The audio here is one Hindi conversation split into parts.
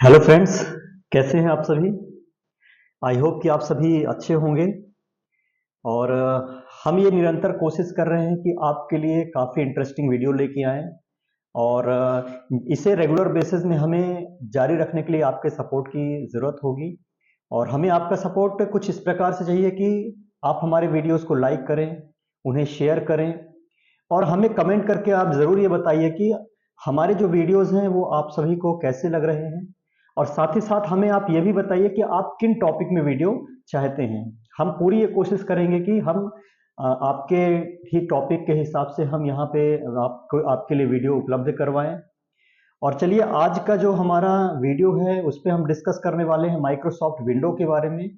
हेलो फ्रेंड्स, कैसे हैं आप सभी। आई होप कि आप सभी अच्छे होंगे। और हम ये निरंतर कोशिश कर रहे हैं कि आपके लिए काफ़ी इंटरेस्टिंग वीडियो लेके आएं। और इसे रेगुलर बेसिस में हमें जारी रखने के लिए आपके सपोर्ट की ज़रूरत होगी। और हमें आपका सपोर्ट कुछ इस प्रकार से चाहिए कि आप हमारे वीडियोस को लाइक करें, उन्हें शेयर करें, और हमें कमेंट करके आप ज़रूर ये बताइए कि हमारे जो वीडियोस हैं वो आप सभी को कैसे लग रहे हैं। और साथ ही साथ हमें आप ये भी बताइए कि आप किन टॉपिक में वीडियो चाहते हैं। हम पूरी ये कोशिश करेंगे कि हम आपके ही टॉपिक के हिसाब से हम यहाँ पे आपके लिए वीडियो उपलब्ध करवाएं। और चलिए, आज का जो हमारा वीडियो है उस पर हम डिस्कस करने वाले हैं माइक्रोसॉफ्ट विंडो के बारे में।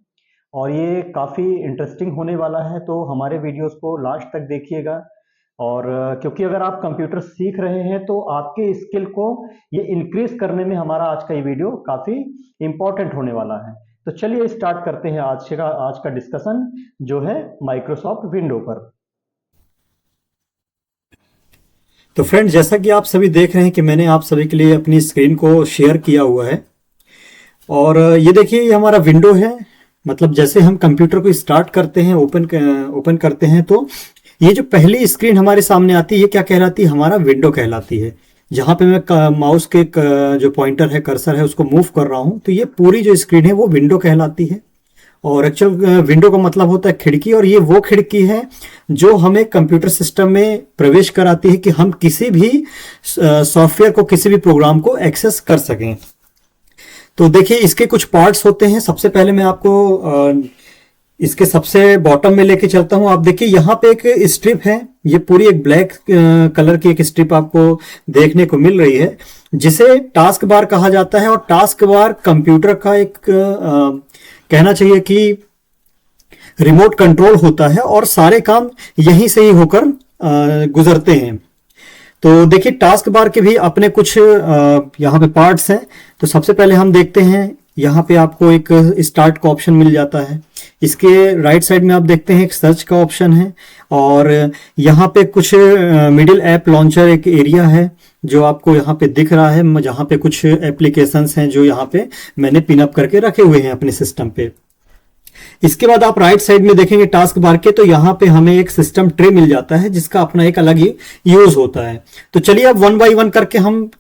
और ये काफ़ी इंटरेस्टिंग होने वाला है, तो हमारे वीडियोस को लास्ट तक देखिएगा। और क्योंकि अगर आप कंप्यूटर सीख रहे हैं तो आपके स्किल को ये इंक्रीज करने में हमारा आज का ये वीडियो काफ़ी इंपॉर्टेंट होने वाला है। तो चलिए स्टार्ट करते हैं आज का डिस्कशन जो है माइक्रोसॉफ्ट विंडो पर। तो फ्रेंड्स, जैसा कि आप सभी देख रहे हैं कि मैंने आप सभी के लिए अपनी स्क्रीन को शेयर किया हुआ है। और ये देखिए, ये हमारा विंडो है। मतलब जैसे हम कंप्यूटर को स्टार्ट करते हैं, ओपन करते हैं, तो ये जो पहली स्क्रीन हमारे सामने आती है, ये क्या कहलाती है? हमारा विंडो कहलाती है। जहाँ पे मैं माउस के जो पॉइंटर है, कर्सर है, उसको मूव कर रहा हूँ, तो ये पूरी जो स्क्रीन है वो विंडो कहलाती है। और एक्चुअल विंडो का मतलब होता है खिड़की, और ये वो खिड़की है जो हमें कंप्यूटर सिस्टम में प्रवेश कराती है कि हम किसी भी सॉफ्टवेयर को, किसी भी प्रोग्राम को एक्सेस कर सकें। तो देखिए, इसके कुछ पार्ट्स होते हैं। सबसे पहले मैं आपको इसके सबसे बॉटम में लेके चलता हूं। आप देखिए, यहाँ पे एक स्ट्रिप है। ये पूरी एक ब्लैक कलर की एक स्ट्रिप आपको देखने को मिल रही है, जिसे टास्क बार कहा जाता है। और टास्क बार कंप्यूटर का एक कहना चाहिए कि रिमोट कंट्रोल होता है, और सारे काम यहीं से ही होकर गुजरते हैं। तो देखिए, टास्क बार के भी अपने कुछ यहाँ पे पार्ट्स हैं। तो सबसे पहले हम देखते हैं, यहाँ पे आपको एक स्टार्ट का ऑप्शन मिल जाता है। इसके राइट साइड में आप देखते हैं एक सर्च का ऑप्शन है, और यहाँ पे कुछ मिडिल ऐप लॉन्चर एक एरिया है जो आपको यहाँ पे दिख रहा है, जहाँ पे कुछ एप्लीकेशंस हैं जो यहाँ पे मैंने पिन अप करके रखे हुए हैं अपने सिस्टम पे। इसके बाद आप राइट साइड में देखेंगे टास्क बार के, तो यहाँ पे हमें एक सिस्टम ट्रे मिल जाता है जिसका अपना एक अलग ही यूज होता है। तो चलिए, अब वन बाय वन करके हम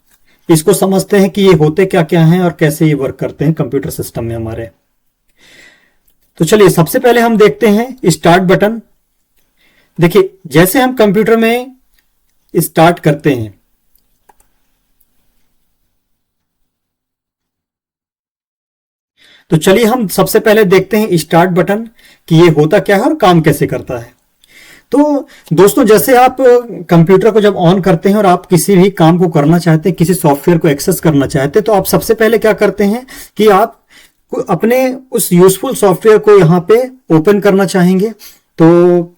इसको समझते हैं कि ये होते क्या क्या हैं और कैसे ये वर्क करते हैं कंप्यूटर सिस्टम में हमारे। तो चलिए, सबसे पहले हम देखते हैं स्टार्ट बटन। देखिए, जैसे हम कंप्यूटर में स्टार्ट करते हैं, तो चलिए हम सबसे पहले देखते हैं स्टार्ट बटन कि ये होता क्या है और काम कैसे करता है। तो दोस्तों, जैसे आप कंप्यूटर को जब ऑन करते हैं और आप किसी भी काम को करना चाहते हैं, किसी सॉफ्टवेयर को एक्सेस करना चाहते हैं, तो आप सबसे पहले क्या करते हैं कि आप अपने उस यूजफुल सॉफ्टवेयर को यहाँ पे ओपन करना चाहेंगे। तो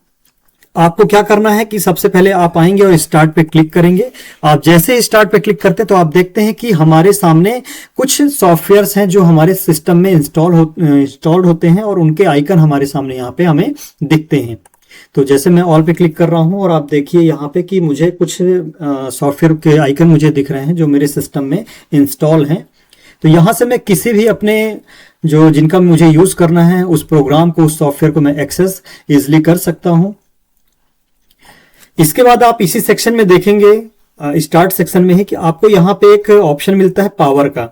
आपको क्या करना है कि सबसे पहले आप आएंगे और स्टार्ट पे क्लिक करेंगे। आप जैसे ही स्टार्ट पे क्लिक करते हैं तो आप देखते हैं कि हमारे सामने कुछ सॉफ्टवेयर्स हैं जो हमारे सिस्टम में इंस्टॉल्ड होते हैं, और उनके आइकन हमारे सामने यहाँ पे हमें दिखते हैं। तो जैसे मैं ऑल पे क्लिक कर रहा हूं, और आप देखिए यहाँ पे कि मुझे कुछ सॉफ्टवेयर के आइकन मुझे दिख रहे हैं जो मेरे सिस्टम में इंस्टॉल हैं। तो यहाँ से मैं किसी भी अपने जिनका मुझे यूज करना है उस प्रोग्राम को, उस सॉफ्टवेयर को मैं एक्सेस इजिली कर सकता हूं। इसके बाद आप इसी सेक्शन में देखेंगे, स्टार्ट सेक्शन में ही, कि आपको यहाँ पे एक ऑप्शन मिलता है पावर का।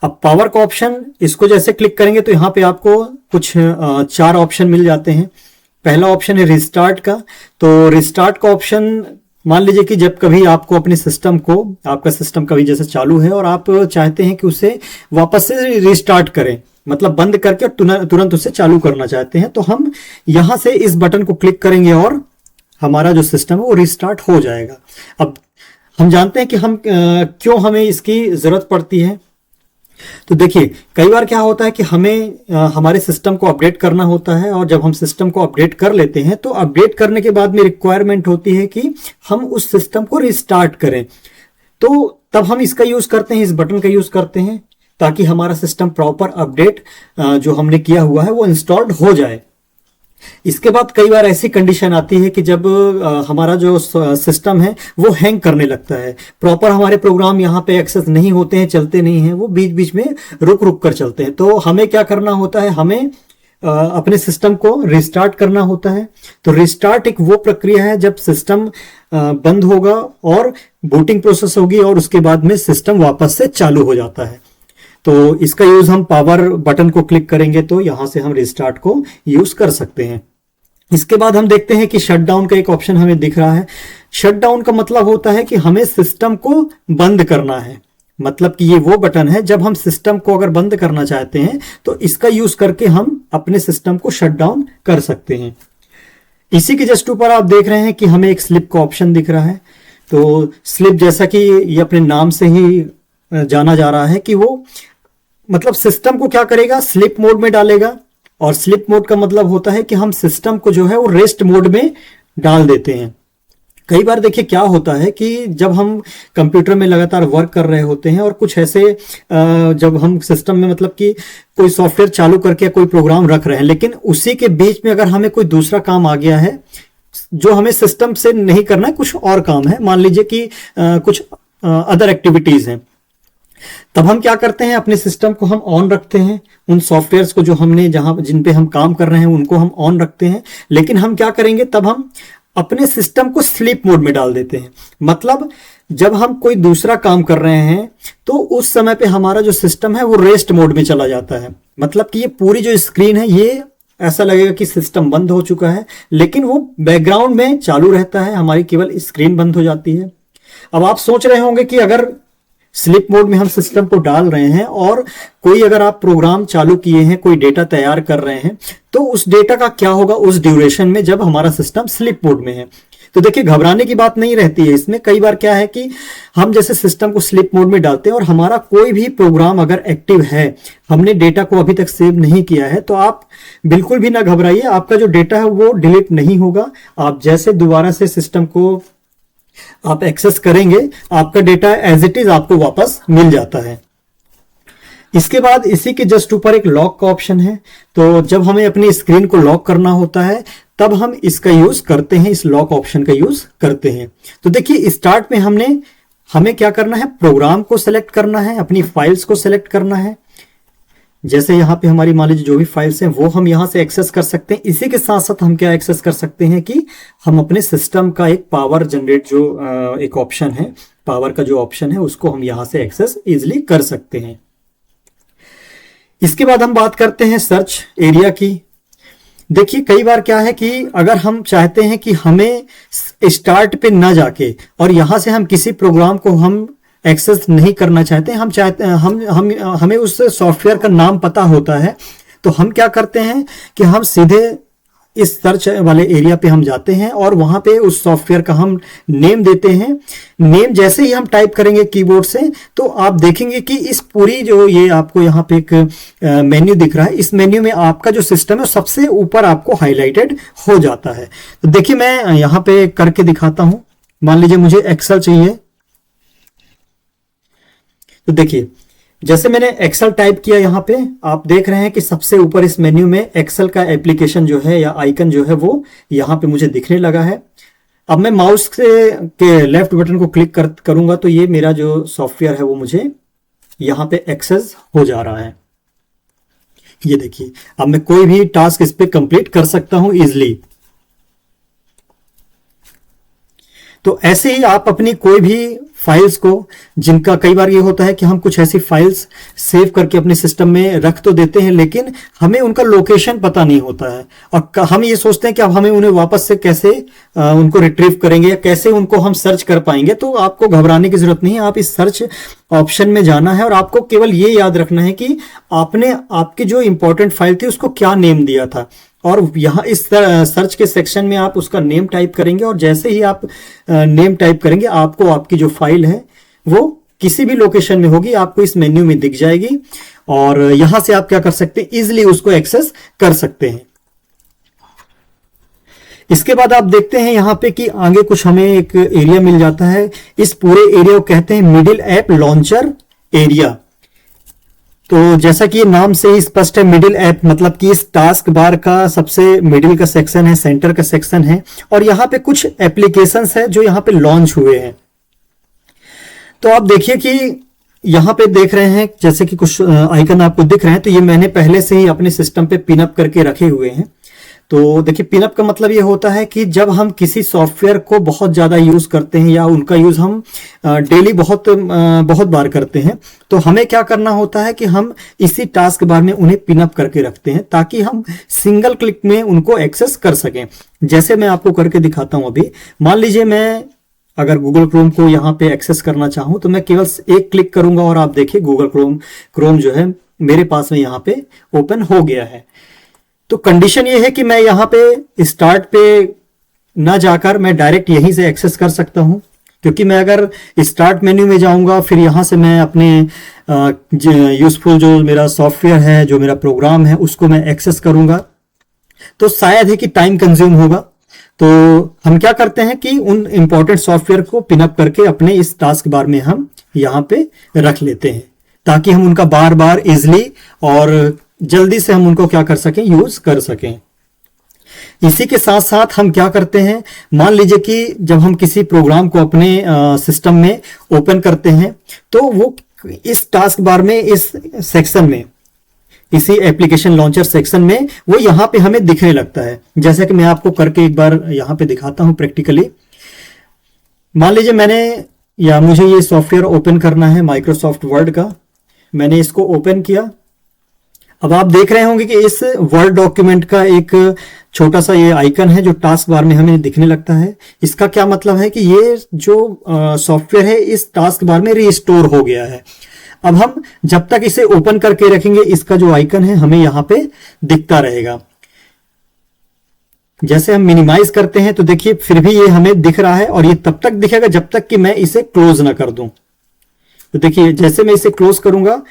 अब पावर का ऑप्शन, इसको जैसे क्लिक करेंगे तो यहाँ पे आपको कुछ 4 ऑप्शन मिल जाते हैं। पहला ऑप्शन है रिस्टार्ट का। तो रिस्टार्ट का ऑप्शन, मान लीजिए कि जब कभी आपको अपने सिस्टम को, आपका सिस्टम कभी जैसे चालू है और आप चाहते हैं कि उसे वापस से रिस्टार्ट करें, मतलब बंद करके तुरंत उसे चालू करना चाहते हैं, तो हम यहां से इस बटन को क्लिक करेंगे और हमारा जो सिस्टम है वो रिस्टार्ट हो जाएगा। अब हम जानते हैं कि क्यों हमें इसकी जरूरत पड़ती है। तो देखिए, कई बार क्या होता है कि हमें हमारे सिस्टम को अपडेट करना होता है, और जब हम सिस्टम को अपडेट कर लेते हैं तो अपडेट करने के बाद में रिक्वायरमेंट होती है कि हम उस सिस्टम को रिस्टार्ट करें। तो तब हम इसका यूज करते हैं, इस बटन का यूज करते हैं, ताकि हमारा सिस्टम प्रॉपर अपडेट जो हमने किया हुआ है वो इंस्टॉल्ड हो जाए। इसके बाद कई बार ऐसी कंडीशन आती है कि जब हमारा जो सिस्टम है वो हैंग करने लगता है, प्रॉपर हमारे प्रोग्राम यहाँ पे एक्सेस नहीं होते हैं, चलते नहीं हैं, वो बीच बीच में रुक रुक कर चलते हैं। तो हमें क्या करना होता है, हमें अपने सिस्टम को रिस्टार्ट करना होता है। तो रिस्टार्ट एक वो प्रक्रिया है जब सिस्टम बंद होगा और बूटिंग प्रोसेस होगी और उसके बाद में सिस्टम वापस से चालू हो जाता है। तो इसका यूज हम पावर बटन को क्लिक करेंगे तो यहां से हम रिस्टार्ट को यूज कर सकते हैं। इसके बाद हम देखते हैं कि शटडाउन का एक ऑप्शन हमें दिख रहा है। शटडाउन का मतलब होता है कि हमें सिस्टम को बंद करना है, मतलब कि ये वो बटन है जब हम सिस्टम को अगर बंद करना चाहते हैं तो इसका यूज करके हम अपने सिस्टम को शट डाउन कर सकते हैं। इसी के जस्ट ऊपर आप देख रहे हैं कि हमें एक स्लिप का ऑप्शन दिख रहा है। तो स्लिप जैसा कि ये अपने नाम से ही जाना जा रहा है कि वो मतलब सिस्टम को क्या करेगा, स्लिप मोड में डालेगा। और स्लिप मोड का मतलब होता है कि हम सिस्टम को जो है वो रेस्ट मोड में डाल देते हैं। कई बार देखिए क्या होता है कि जब हम कंप्यूटर में लगातार वर्क कर रहे होते हैं और कुछ ऐसे जब हम सिस्टम में मतलब कि कोई सॉफ्टवेयर चालू करके कोई प्रोग्राम रख रहे हैं, लेकिन उसी के बीच में अगर हमें कोई दूसरा काम आ गया है जो हमें सिस्टम से नहीं करना है, कुछ और काम है, मान लीजिए कि कुछ अदर एक्टिविटीज हैं, तब हम क्या करते हैं, अपने सिस्टम को हम ऑन रखते हैं, उन सॉफ्टवेयर्स को जो हमने जिन पे हम काम कर रहे हैं उनको हम ऑन रखते हैं। लेकिन हम क्या करेंगे, तब हम अपने सिस्टम को स्लीप मोड में डाल देते हैं। मतलब जब हम कोई दूसरा काम कर रहे हैं तो उस समय पे हमारा जो सिस्टम है वो रेस्ट मोड में चला जाता है। मतलब कि ये पूरी जो स्क्रीन है ये ऐसा लगेगा कि सिस्टम बंद हो चुका है, लेकिन वो बैकग्राउंड में चालू रहता है, हमारी केवल स्क्रीन बंद हो जाती है। अब आप सोच रहे होंगे कि अगर स्लिप मोड में हम सिस्टम को डाल रहे हैं और कोई अगर आप प्रोग्राम चालू किए हैं, कोई डेटा तैयार कर रहे हैं, तो उस डेटा का क्या होगा उस ड्यूरेशन में जब हमारा सिस्टम स्लिप मोड में है। तो देखिए घबराने की बात नहीं रहती है इसमें। कई बार क्या है कि हम जैसे सिस्टम को स्लिप मोड में डालते हैं और हमारा कोई भी प्रोग्राम अगर एक्टिव है, हमने डेटा को अभी तक सेव नहीं किया है, तो आप बिल्कुल भी ना घबराइए, आपका जो डेटा है वो डिलीट नहीं होगा। आप जैसे दोबारा से सिस्टम को आप एक्सेस करेंगे, आपका डेटा एज इट इज आपको वापस मिल जाता है। इसके बाद इसी के जस्ट ऊपर एक लॉक का ऑप्शन है। तो जब हमें अपनी स्क्रीन को लॉक करना होता है तब हम इसका यूज करते हैं, इस लॉक ऑप्शन का यूज करते हैं। तो देखिए स्टार्ट में हमें क्या करना है, प्रोग्राम को सिलेक्ट करना है, अपनी फाइल्स को सिलेक्ट करना है। जैसे यहाँ पे हमारी मान लीजिए जो भी फाइल्स हैं वो हम यहाँ से एक्सेस कर सकते हैं। इसी के साथ साथ हम क्या एक्सेस कर सकते हैं कि हम अपने सिस्टम का एक पावर जनरेट जो एक ऑप्शन है, पावर का जो ऑप्शन है उसको हम यहाँ से एक्सेस इजिली कर सकते हैं। इसके बाद हम बात करते हैं सर्च एरिया की। देखिए कई बार क्या है कि अगर हम चाहते हैं कि हमें स्टार्ट पे ना जाके और यहां से हम किसी प्रोग्राम को हम एक्सेस नहीं करना चाहते, हम चाहते हम हमें उस सॉफ्टवेयर का नाम पता होता है, तो हम क्या करते हैं कि हम सीधे इस सर्च वाले एरिया पे हम जाते हैं और वहां पे उस सॉफ्टवेयर का हम नेम देते हैं। नेम जैसे ही हम टाइप करेंगे कीबोर्ड से तो आप देखेंगे कि इस पूरी जो ये आपको यहाँ पे एक मेन्यू दिख रहा है, इस मेन्यू में आपका जो सिस्टम है सबसे ऊपर आपको हाईलाइटेड हो जाता है। तो देखिए मैं यहाँ पे करके दिखाता हूं। मान लीजिए मुझे एक्सेल चाहिए, तो देखिए जैसे मैंने एक्सेल टाइप किया, यहाँ पे आप देख रहे हैं कि सबसे ऊपर इस मेन्यू में एक्सेल का एप्लीकेशन जो है या आइकन जो है वो यहाँ पे मुझे दिखने लगा है। अब मैं माउस के लेफ्ट बटन को क्लिक करूंगा तो ये मेरा जो सॉफ्टवेयर है वो मुझे यहाँ पे एक्सेस हो जा रहा है। ये देखिए अब मैं कोई भी टास्क इस पे कंप्लीट कर सकता हूं इजिली। तो ऐसे ही आप अपनी कोई भी फाइल्स को, जिनका कई बार ये होता है कि हम कुछ ऐसी फाइल्स सेव करके अपने सिस्टम में रख तो देते हैं लेकिन हमें उनका लोकेशन पता नहीं होता है और हम ये सोचते हैं कि अब हमें उन्हें वापस से कैसे उनको रिट्रीव करेंगे या कैसे उनको हम सर्च कर पाएंगे। तो आपको घबराने की जरूरत नहीं है, आप इस सर्च ऑप्शन में जाना है और आपको केवल ये याद रखना है कि आपने आपकी जो इंपॉर्टेंट फाइल थी उसको क्या नेम दिया था, और यहाँ इस सर्च के सेक्शन में आप उसका नेम टाइप करेंगे और जैसे ही आप नेम टाइप करेंगे आपको आपकी जो फाइल है वो किसी भी लोकेशन में होगी, आपको इस मेन्यू में दिख जाएगी और यहां से आप क्या कर सकते हैं, इजिली उसको एक्सेस कर सकते हैं। इसके बाद आप देखते हैं यहाँ पे कि आगे कुछ हमें एक एरिया मिल जाता है। इस पूरे एरिया को कहते हैं मिडिल ऐप लॉन्चर एरिया। तो जैसा कि ये नाम से ही स्पष्ट है, मिडिल ऐप, मतलब कि इस टास्क बार का सबसे मिडिल का सेक्शन है, सेंटर का सेक्शन है, और यहाँ पे कुछ एप्लीकेशंस है जो यहाँ पे लॉन्च हुए हैं। तो आप देखिए कि यहाँ पे देख रहे हैं जैसे कि कुछ आइकन आपको दिख रहे हैं, तो ये मैंने पहले से ही अपने सिस्टम पे पिनअप करके रखे हुए हैं। तो देखिए, पिनअप का मतलब ये होता है कि जब हम किसी सॉफ्टवेयर को बहुत ज़्यादा यूज़ करते हैं या उनका यूज़ हम डेली बहुत बार करते हैं, तो हमें क्या करना होता है कि हम इसी टास्क बार में उन्हें पिनअप करके रखते हैं ताकि हम सिंगल क्लिक में उनको एक्सेस कर सकें। जैसे मैं आपको करके दिखाता हूं। अभी मान लीजिए मैं अगर गूगल क्रोम को यहाँ पे एक्सेस करना चाहूँ तो मैं केवल एक क्लिक करूंगा और आप देखिए गूगल क्रोम जो है मेरे पास में यहाँ पे ओपन हो गया है। तो कंडीशन ये है कि मैं यहाँ पे स्टार्ट पे ना जाकर मैं डायरेक्ट यहीं से एक्सेस कर सकता हूँ, क्योंकि मैं अगर स्टार्ट मेन्यू में जाऊंगा फिर यहाँ से मैं अपने यूजफुल जो मेरा सॉफ्टवेयर है, जो मेरा प्रोग्राम है, उसको मैं एक्सेस करूंगा तो शायद है कि टाइम कंज्यूम होगा। तो हम क्या करते हैं कि उन इंपॉर्टेंट सॉफ्टवेयर को पिनअप करके अपने इस टास्क बार में हम यहाँ पे रख लेते हैं ताकि हम उनका बार बार इजिली और जल्दी से हम उनको क्या कर सकें, यूज कर सकें। इसी के साथ साथ हम क्या करते हैं, मान लीजिए कि जब हम किसी प्रोग्राम को अपने सिस्टम में ओपन करते हैं तो वो इस टास्क बार में, इस सेक्शन में, इसी एप्लीकेशन लॉन्चर सेक्शन में वो यहाँ पे हमें दिखने लगता है। जैसे कि मैं आपको करके एक बार यहाँ पे दिखाता हूँ प्रैक्टिकली। मान लीजिए मुझे ये सॉफ्टवेयर ओपन करना है माइक्रोसॉफ्ट वर्ड का। मैंने इसको ओपन किया। अब आप देख रहे होंगे कि इस वर्ड डॉक्यूमेंट का एक छोटा सा ये आइकन है जो टास्क बार में हमें दिखने लगता है। इसका क्या मतलब है कि ये जो सॉफ्टवेयर है इस टास्क बार में रिस्टोर हो गया है। अब हम जब तक इसे ओपन करके रखेंगे इसका जो आइकन है हमें यहाँ पे दिखता रहेगा। जैसे हम मिनिमाइज करते हैं तो देखिए फिर भी ये हमें दिख रहा है और ये तब तक दिखेगा जब तक कि मैं इसे क्लोज ना कर दूं। तो देखिए जैसे मैं इसे क्लोज करूंगा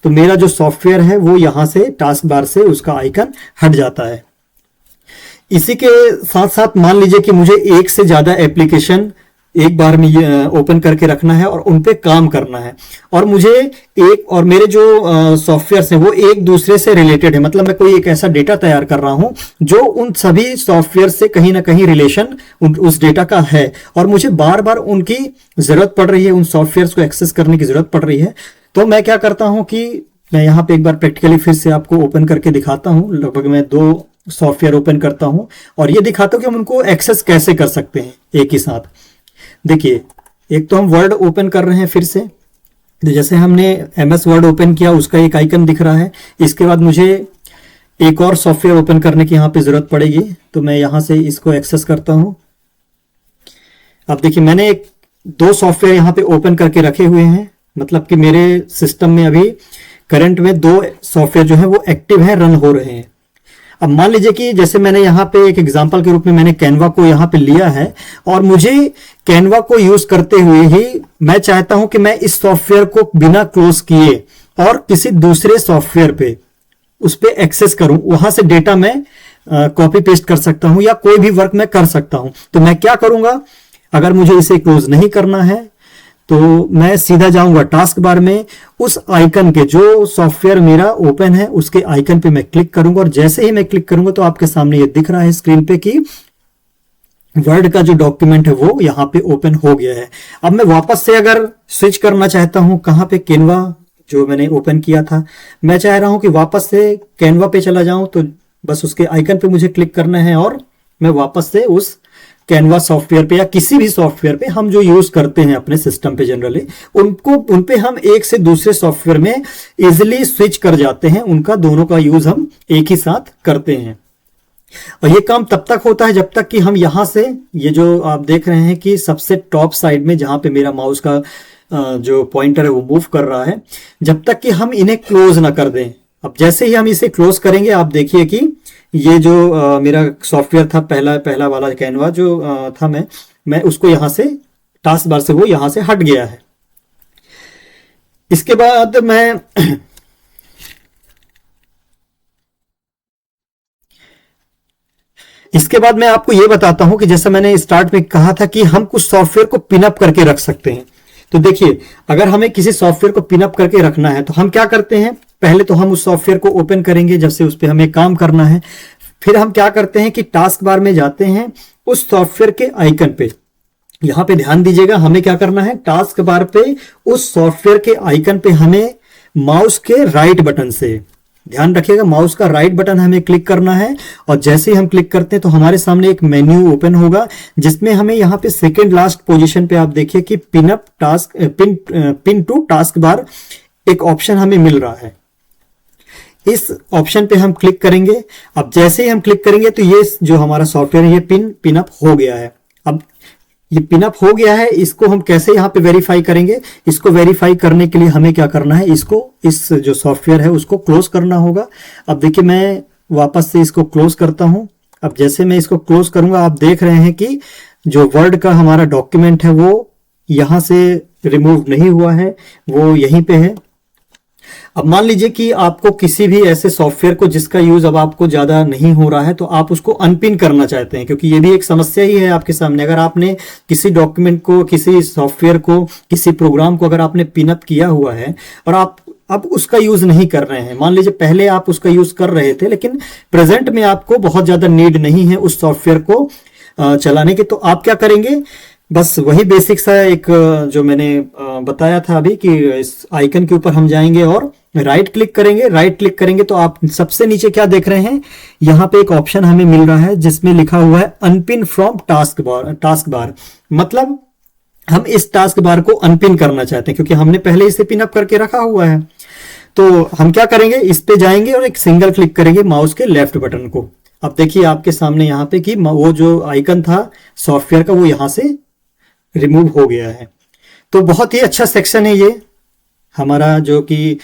तो मेरा जो सॉफ्टवेयर है वो यहां से टास्क बार से उसका आइकन हट जाता है। इसी के साथ साथ मान लीजिए कि मुझे एक से ज्यादा एप्लीकेशन एक बार में ओपन करके रखना है और उन पे काम करना है, और मुझे और मेरे जो सॉफ्टवेयर हैं वो एक दूसरे से रिलेटेड है। मतलब मैं कोई एक ऐसा डेटा तैयार कर रहा हूं जो उन सभी सॉफ्टवेयर से कहीं ना कहीं रिलेशन उस डेटा का है और मुझे बार बार उनकी जरूरत पड़ रही है, उन सॉफ्टवेयर को एक्सेस करने की जरूरत पड़ रही है। तो मैं क्या करता हूं कि मैं यहाँ पे एक बार प्रैक्टिकली फिर से आपको ओपन करके दिखाता हूं। लगभग मैं 2 सॉफ्टवेयर ओपन करता हूं और ये दिखाता हूं कि हम उनको एक्सेस कैसे कर सकते हैं एक ही साथ। देखिए, एक तो हम वर्ड ओपन कर रहे हैं फिर से। तो जैसे हमने MS वर्ड ओपन किया उसका एक आइकन दिख रहा है। इसके बाद मुझे एक और सॉफ्टवेयर ओपन करने की यहाँ पे जरूरत पड़ेगी, तो मैं यहाँ से इसको एक्सेस करता हूँ। अब देखिए मैंने 2 सॉफ्टवेयर यहाँ पे ओपन करके रखे हुए हैं, मतलब कि मेरे सिस्टम में अभी करंट में 2 सॉफ्टवेयर जो है वो एक्टिव है, रन हो रहे हैं। अब मान लीजिए कि जैसे मैंने यहाँ पे एक एग्जांपल के रूप में मैंने कैनवा को यहाँ पे लिया है और मुझे कैनवा को यूज करते हुए ही मैं चाहता हूं कि मैं इस सॉफ्टवेयर को बिना क्लोज किए और किसी दूसरे सॉफ्टवेयर पे उस पे एक्सेस करूं, वहां से डेटा मैं कॉपी पेस्ट कर सकता हूं या कोई भी वर्क मैं कर सकता हूं। तो मैं क्या करूंगा, अगर मुझे इसे क्लोज नहीं करना है तो मैं सीधा जाऊंगा टास्क बार में, उस आइकन के जो सॉफ्टवेयर मेरा ओपन है उसके आइकन पे मैं क्लिक करूंगा और जैसे ही मैं क्लिक करूंगा तो आपके सामने ये दिख रहा है स्क्रीन पे कि वर्ड का जो डॉक्यूमेंट है वो यहाँ पे ओपन हो गया है। अब मैं वापस से अगर स्विच करना चाहता हूं, कहां पे, कैनवा जो मैंने ओपन किया था, मैं चाह रहा हूं कि वापस से कैनवा पे चला जाऊं, तो बस उसके आइकन पे मुझे क्लिक करना है और मैं वापस से उस कैनवा सॉफ्टवेयर पे या किसी भी सॉफ्टवेयर पे हम जो यूज करते हैं अपने सिस्टम पे जनरली उन पे हम एक से दूसरे सॉफ्टवेयर में इजिली स्विच कर जाते हैं। उनका दोनों का यूज हम एक ही साथ करते हैं और ये काम तब तक होता है जब तक कि हम यहां से, ये जो आप देख रहे हैं कि सबसे टॉप साइड में जहां पे मेरा माउस का जो पॉइंटर है वो मूव कर रहा है, जब तक कि हम इन्हें क्लोज ना कर दें। अब जैसे ही हम इसे क्लोज करेंगे आप देखिए कि ये जो मेरा सॉफ्टवेयर था पहला वाला कैनवा जो था, मैं उसको यहां से टास्क बार से वो यहां से हट गया है। इसके बाद मैं आपको ये बताता हूं कि जैसा मैंने स्टार्ट में कहा था कि हम कुछ सॉफ्टवेयर को पिनअप करके रख सकते हैं। तो देखिए, अगर हमें किसी सॉफ्टवेयर को पिनअप करके रखना है तो हम क्या करते हैं, पहले तो हम उस सॉफ्टवेयर को ओपन करेंगे जब से उस पर हमें काम करना है। फिर हम क्या करते हैं कि टास्क बार में जाते हैं उस सॉफ्टवेयर के आइकन पे। यहां पे ध्यान दीजिएगा, हमें क्या करना है, टास्क बार पे उस सॉफ्टवेयर के आइकन पे हमें माउस के राइट बटन से, ध्यान रखिएगा, माउस का राइट बटन हमें क्लिक करना है। और जैसे ही हम क्लिक करते हैं तो हमारे सामने एक मेन्यू ओपन होगा जिसमें हमें यहाँ पे सेकेंड लास्ट पोजीशन पे आप देखिए कि पिन टू टास्क बार एक ऑप्शन हमें मिल रहा है। इस ऑप्शन पे हम क्लिक करेंगे। अब जैसे ही हम क्लिक करेंगे तो ये जो हमारा सॉफ्टवेयर है ये पिन अप हो गया है। अब ये पिन अप हो गया है, इसको हम कैसे यहाँ पे वेरीफाई करेंगे? इसको वेरीफाई करने के लिए हमें क्या करना है, इसको, इस जो सॉफ्टवेयर है उसको क्लोज करना होगा। अब देखिए मैं वापस से इसको क्लोज करता हूं। अब जैसे मैं इसको क्लोज करूंगा आप देख रहे हैं कि जो वर्ड का हमारा डॉक्यूमेंट है वो यहां से रिमूव नहीं हुआ है, वो यहीं पे है। अब मान लीजिए कि आपको किसी भी ऐसे सॉफ्टवेयर को जिसका यूज अब आपको ज्यादा नहीं हो रहा है तो आप उसको अनपिन करना चाहते हैं, क्योंकि ये भी एक समस्या ही है आपके सामने। अगर आपने किसी डॉक्यूमेंट को, किसी सॉफ्टवेयर को, किसी प्रोग्राम को अगर आपने पिन अप किया हुआ है और आप अब उसका यूज नहीं कर रहे हैं, मान लीजिए पहले आप उसका यूज कर रहे थे लेकिन प्रेजेंट में आपको बहुत ज्यादा नीड नहीं है उस सॉफ्टवेयर को चलाने के, तो आप क्या करेंगे, बस वही बेसिक सा एक जो मैंने बताया था अभी कि इस आइकन के ऊपर हम जाएंगे और राइट क्लिक करेंगे। राइट क्लिक करेंगे तो आप सबसे नीचे क्या देख रहे हैं, यहां पे एक ऑप्शन हमें मिल रहा है जिसमें लिखा हुआ है अनपिन फ्रॉम टास्क बार। मतलब हम इस टास्क बार को अनपिन करना चाहते हैं क्योंकि हमने पहले इसे पिन अप करके रखा हुआ है। तो हम क्या करेंगे, इस पे जाएंगे और एक सिंगल क्लिक करेंगे माउस के लेफ्ट बटन को। अब देखिए आपके सामने यहाँ पे कि वो जो आइकन था सॉफ्टवेयर का वो यहां से रिमूव हो गया है। तो बहुत ही अच्छा सेक्शन है ये हमारा, जो कि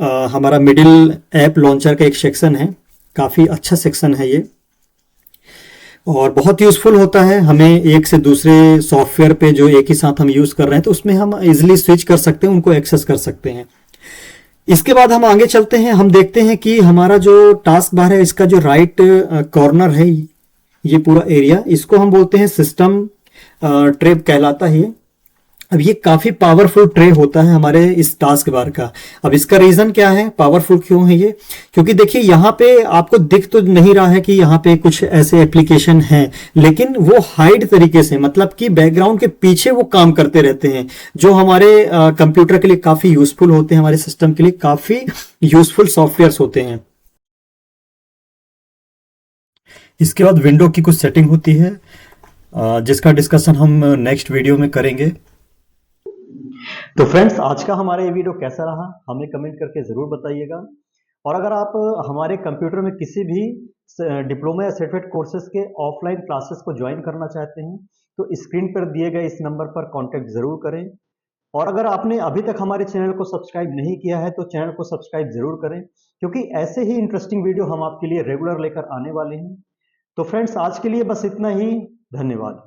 हमारा मिडिल ऐप लॉन्चर का एक सेक्शन है, काफ़ी अच्छा सेक्शन है ये और बहुत यूज़फुल होता है। हमें एक से दूसरे सॉफ्टवेयर पे जो एक ही साथ हम यूज़ कर रहे हैं तो उसमें हम इजीली स्विच कर सकते हैं, उनको एक्सेस कर सकते हैं। इसके बाद हम आगे चलते हैं, हम देखते हैं कि हमारा जो टास्क बार है इसका जो राइट कॉर्नर है, ये पूरा एरिया, इसको हम बोलते हैं सिस्टम ट्रे कहलाता है। अब ये काफी पावरफुल ट्रे होता है हमारे इस टास्क बार का। अब इसका रीजन क्या है, पावरफुल क्यों है ये, क्योंकि देखिए यहाँ पे आपको दिख तो नहीं रहा है कि यहाँ पे कुछ ऐसे एप्लीकेशन हैं, लेकिन वो हाइड तरीके से, मतलब कि बैकग्राउंड के पीछे वो काम करते रहते हैं, जो हमारे कंप्यूटर के लिए काफी यूजफुल होते हैं, हमारे सिस्टम के लिए काफी यूजफुल सॉफ्टवेयर होते हैं। इसके बाद विंडो की कुछ सेटिंग होती है जिसका डिस्कशन हम नेक्स्ट वीडियो में करेंगे। तो फ्रेंड्स, आज का हमारा ये वीडियो कैसा रहा हमें कमेंट करके ज़रूर बताइएगा। और अगर आप हमारे कंप्यूटर में किसी भी डिप्लोमा या सर्टिफिकेट कोर्सेज के ऑफलाइन क्लासेस को ज्वाइन करना चाहते हैं तो स्क्रीन पर दिए गए इस नंबर पर कांटेक्ट ज़रूर करें। और अगर आपने अभी तक हमारे चैनल को सब्सक्राइब नहीं किया है तो चैनल को सब्सक्राइब ज़रूर करें, क्योंकि ऐसे ही इंटरेस्टिंग वीडियो हम आपके लिए रेगुलर लेकर आने वाले हैं। तो फ्रेंड्स, आज के लिए बस इतना ही। धन्यवाद।